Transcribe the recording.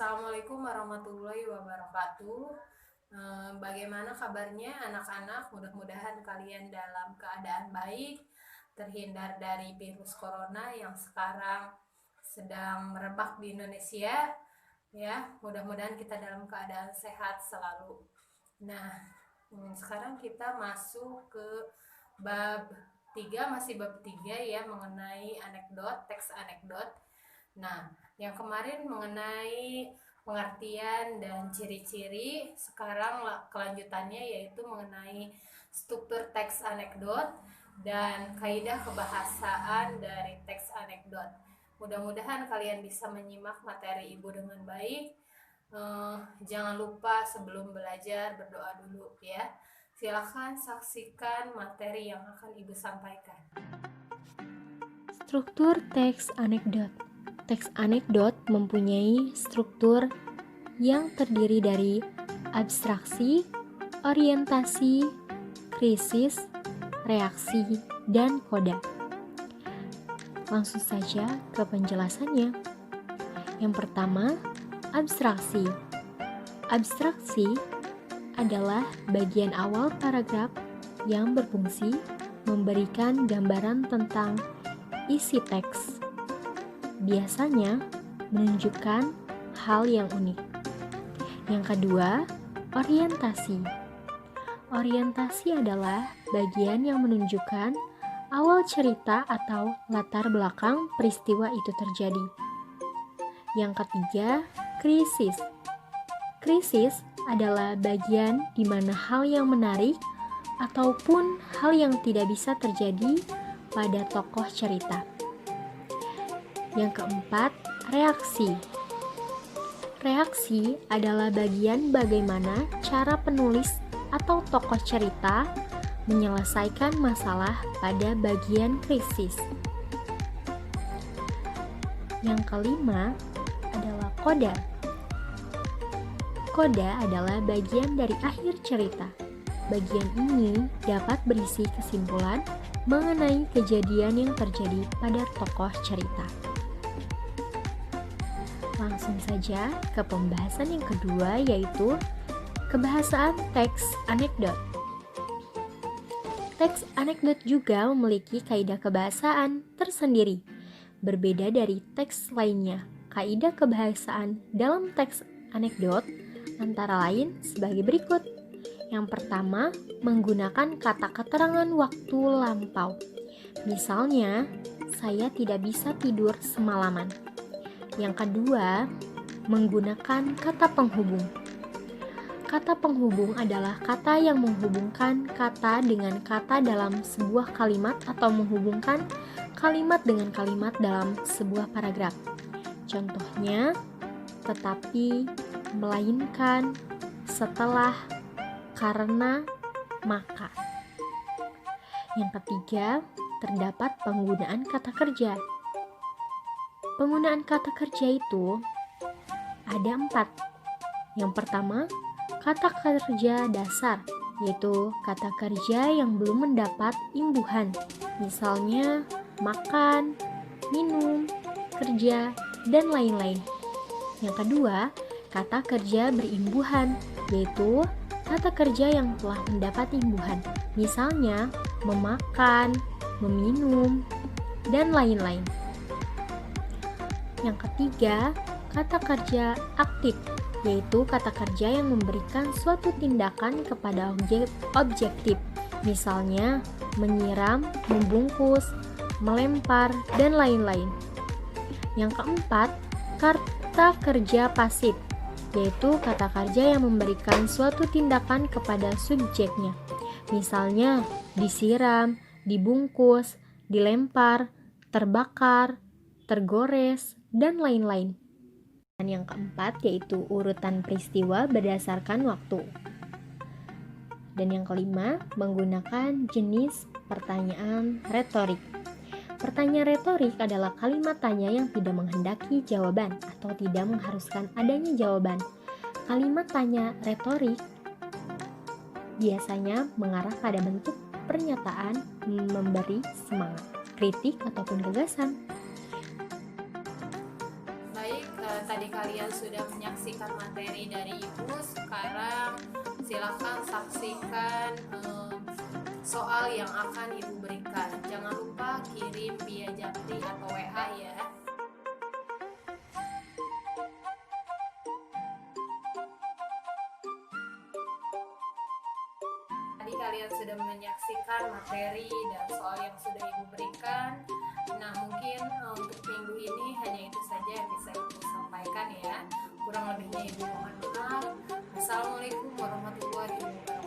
Assalamualaikum warahmatullahi wabarakatuh. Bagaimana kabarnya anak-anak? Mudah-mudahan kalian dalam keadaan baik, terhindar dari virus corona yang sekarang sedang merebak di Indonesia. Ya, mudah-mudahan kita dalam keadaan sehat selalu. Nah, sekarang kita masuk ke bab 3, masih bab 3 ya, mengenai anekdot, teks anekdot. Nah, yang kemarin mengenai pengertian dan ciri-ciri, sekarang kelanjutannya yaitu mengenai struktur teks anekdot dan kaidah kebahasaan dari teks anekdot. Mudah-mudahan kalian bisa menyimak materi Ibu dengan baik. Jangan lupa sebelum belajar berdoa dulu ya. Silakan saksikan materi yang akan Ibu sampaikan. Struktur teks anekdot. Teks anekdot mempunyai struktur yang terdiri dari abstraksi, orientasi, krisis, reaksi, dan koda. Langsung saja ke penjelasannya. Yang pertama, abstraksi. Abstraksi adalah bagian awal paragraf yang berfungsi memberikan gambaran tentang isi teks. Biasanya menunjukkan hal yang unik. Yang kedua, orientasi. Orientasi adalah bagian yang menunjukkan awal cerita atau latar belakang peristiwa itu terjadi. Yang ketiga, krisis. Krisis adalah bagian di mana hal yang menarik ataupun hal yang tidak bisa terjadi pada tokoh cerita. Yang keempat, reaksi. Reaksi adalah bagian bagaimana cara penulis atau tokoh cerita menyelesaikan masalah pada bagian krisis. Yang kelima adalah koda. Koda adalah bagian dari akhir cerita. Bagian ini dapat berisi kesimpulan mengenai kejadian yang terjadi pada tokoh cerita. Langsung saja ke pembahasan yang kedua, yaitu kebahasaan teks anekdot. Teks anekdot juga memiliki kaidah kebahasaan tersendiri, berbeda dari teks lainnya. Kaidah kebahasaan dalam teks anekdot antara lain sebagai berikut. Yang pertama, menggunakan kata keterangan waktu lampau. Misalnya, saya tidak bisa tidur semalaman. Yang kedua, menggunakan kata penghubung. Kata penghubung adalah kata yang menghubungkan kata dengan kata dalam sebuah kalimat atau menghubungkan kalimat dengan kalimat dalam sebuah paragraf. Contohnya, tetapi, melainkan, setelah, karena, maka. Yang ketiga, terdapat penggunaan kata kerja. Penggunaan kata kerja itu ada 4. Yang pertama, kata kerja dasar, yaitu kata kerja yang belum mendapat imbuhan, misalnya makan, minum, kerja, dan lain-lain. Yang kedua, kata kerja berimbuhan, yaitu kata kerja yang telah mendapat imbuhan, misalnya memakan, meminum, dan lain-lain. Yang ketiga, kata kerja aktif, yaitu kata kerja yang memberikan suatu tindakan kepada objektif, misalnya menyiram, membungkus, melempar, dan lain-lain. Yang keempat, kata kerja pasif, yaitu kata kerja yang memberikan suatu tindakan kepada subjeknya, misalnya disiram, dibungkus, dilempar, terbakar, tergores, dan lain-lain. Dan yang keempat yaitu urutan peristiwa berdasarkan waktu. Dan yang kelima, menggunakan jenis pertanyaan retorik. Pertanyaan retorik adalah kalimat tanya yang tidak menghendaki jawaban atau tidak mengharuskan adanya jawaban. Kalimat tanya retorik biasanya mengarah pada bentuk pernyataan memberi semangat, kritik, ataupun gagasan. Baik, tadi kalian kalian sudah menyaksikan materi dari Ibu, sekarang silakan saksikan soal yang akan Ibu berikan. Jangan lupa kirim via Japri atau WA ya. Tadi kalian sudah menyaksikan materi dan soal yang sudah Ibu berikan. Nah, mungkin untuk minggu ini hanya itu saja yang bisa Ibu sampaikan ya. Kurang lebihnya Ibu mohon maaf. Assalamualaikum warahmatullahi wabarakatuh.